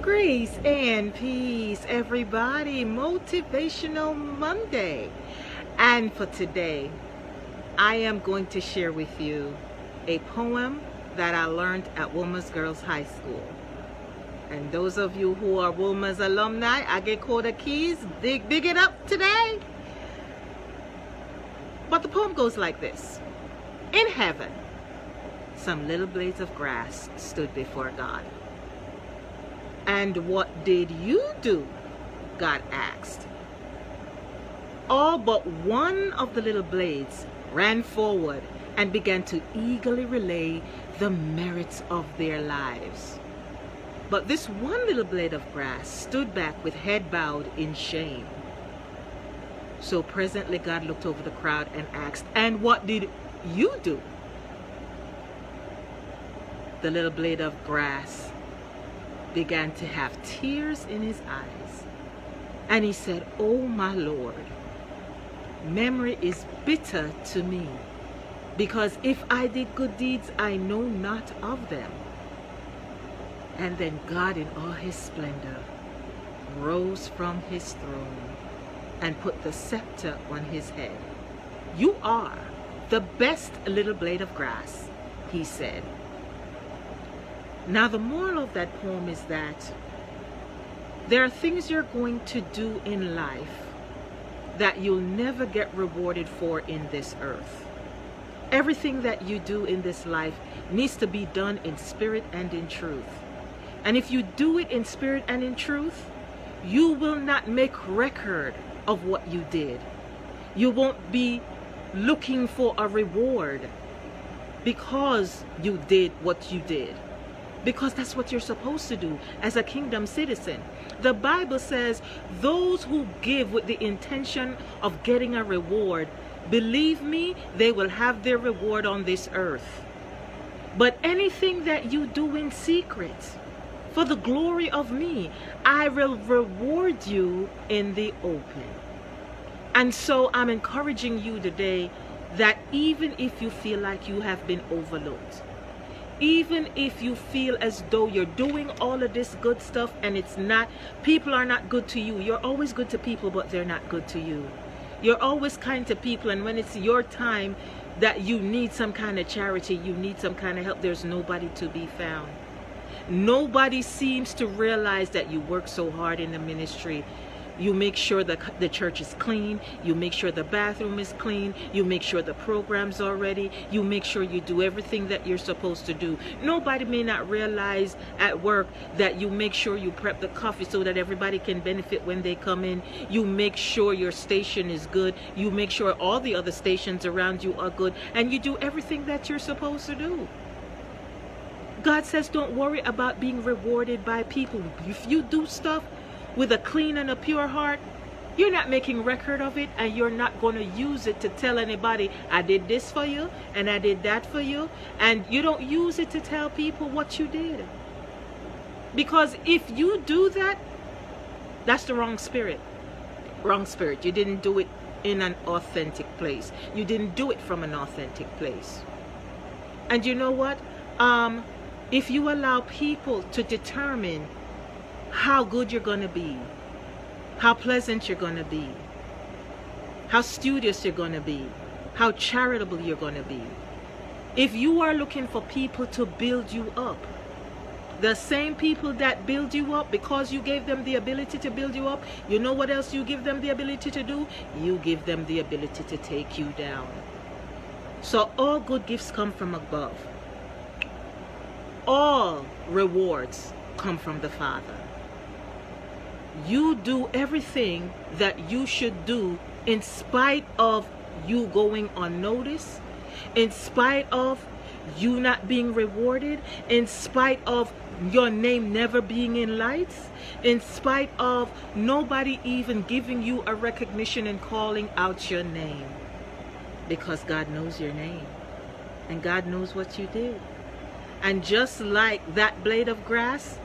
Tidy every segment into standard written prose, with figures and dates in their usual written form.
Grace and peace, everybody. Motivational Monday. And for today, I am going to share with you a poem that I learned at Wilma's Girls High School. And those of you who are Wilma's alumni, I get called the keys. Dig it up today. But the poem goes like this. In heaven, some little blades of grass stood before God. And what did you do? God asked. All but one of the little blades ran forward and began to eagerly relay the merits of their lives. But this one little blade of grass stood back with head bowed in shame. So presently God looked over the crowd and asked, and what did you do? The little blade of grass began to have tears in his eyes. And he said, oh my Lord, memory is bitter to me, because if I did good deeds, I know not of them. And then God in all his splendor rose from his throne and put the scepter on his head. You are the best little blade of grass, he said. Now the moral of that poem is that there are things you're going to do in life that you'll never get rewarded for in this earth. Everything that you do in this life needs to be done in spirit and in truth. And if you do it in spirit and in truth, you will not make record of what you did. You won't be looking for a reward because you did what you did. Because that's what you're supposed to do as a kingdom citizen. The Bible says those who give with the intention of getting a reward, believe me, they will have their reward on this earth. But anything that you do in secret, for the glory of me, I will reward you in the open. And so I'm encouraging you today that even if you feel like you have been overlooked, even if you feel as though you're doing all of this good stuff and it's not, people are not good to you. You're always good to people, but they're not good to you. You're always kind to people, and when it's your time that you need some kind of charity, you need some kind of help, there's nobody to be found. Nobody seems to realize that you work so hard in the ministry. You make sure that the church is clean. You make sure the bathroom is clean. You make sure the programs are ready. You make sure you do everything that you're supposed to do. Nobody may not realize at work that you make sure you prep the coffee so that everybody can benefit when they come in. You make sure your station is good. You make sure all the other stations around you are good. And you do everything that you're supposed to do. God says don't worry about being rewarded by people. If you do stuff with a clean and a pure heart, you're not making record of it, and you're not going to use it to tell anybody, I did this for you and I did that for you. And you don't use it to tell people what you did. Because if you do that, that's the wrong spirit. Wrong spirit. You didn't do it in an authentic place. You didn't do it from an authentic place. And you know what? If you allow people to determine how good you're going to be, how pleasant you're going to be, how studious you're going to be, how charitable you're going to be. If you are looking for people to build you up, the same people that build you up, because you gave them the ability to build you up, you know what else you give them the ability to do? You give them the ability to take you down. So all good gifts come from above. All rewards come from the Father. You do everything that you should do in spite of you going unnoticed, in spite of you not being rewarded, in spite of your name never being in lights, in spite of nobody even giving you a recognition and calling out your name. Because God knows your name and God knows what you did. And just like that blade of grass,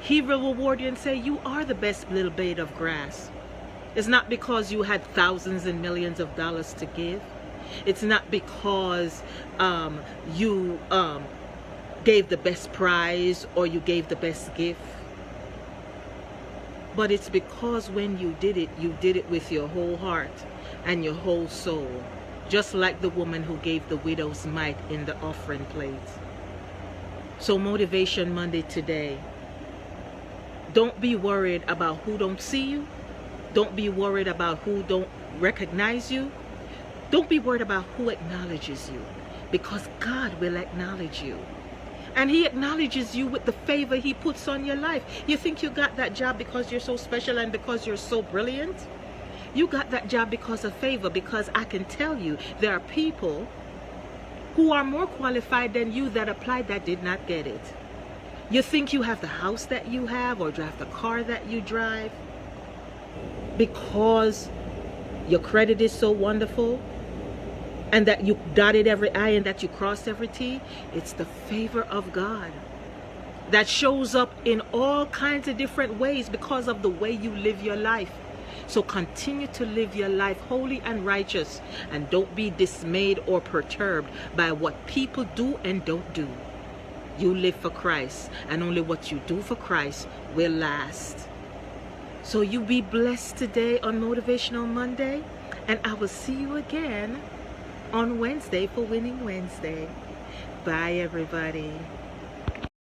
he will reward you and say, you are the best little blade of grass. It's not because you had thousands and millions of dollars to give. It's not because you gave the best prize or you gave the best gift. But it's because when you did it with your whole heart and your whole soul. Just like the woman who gave the widow's mite in the offering plate. So Motivation Monday today. Don't be worried about who don't see you. Don't be worried about who don't recognize you. Don't be worried about who acknowledges you. Because God will acknowledge you. And He acknowledges you with the favor He puts on your life. You think you got that job because you're so special and because you're so brilliant? You got that job because of favor, because I can tell you there are people who are more qualified than you that applied that did not get it. You think you have the house that you have or drive the car that you drive because your credit is so wonderful and that you dotted every I and that you crossed every T. It's the favor of God that shows up in all kinds of different ways because of the way you live your life. So continue to live your life holy and righteous, and don't be dismayed or perturbed by what people do and don't do. You live for Christ, and only what you do for Christ will last. So you be blessed today on Motivational Monday, and I will see you again on Wednesday for Winning Wednesday. Bye, everybody.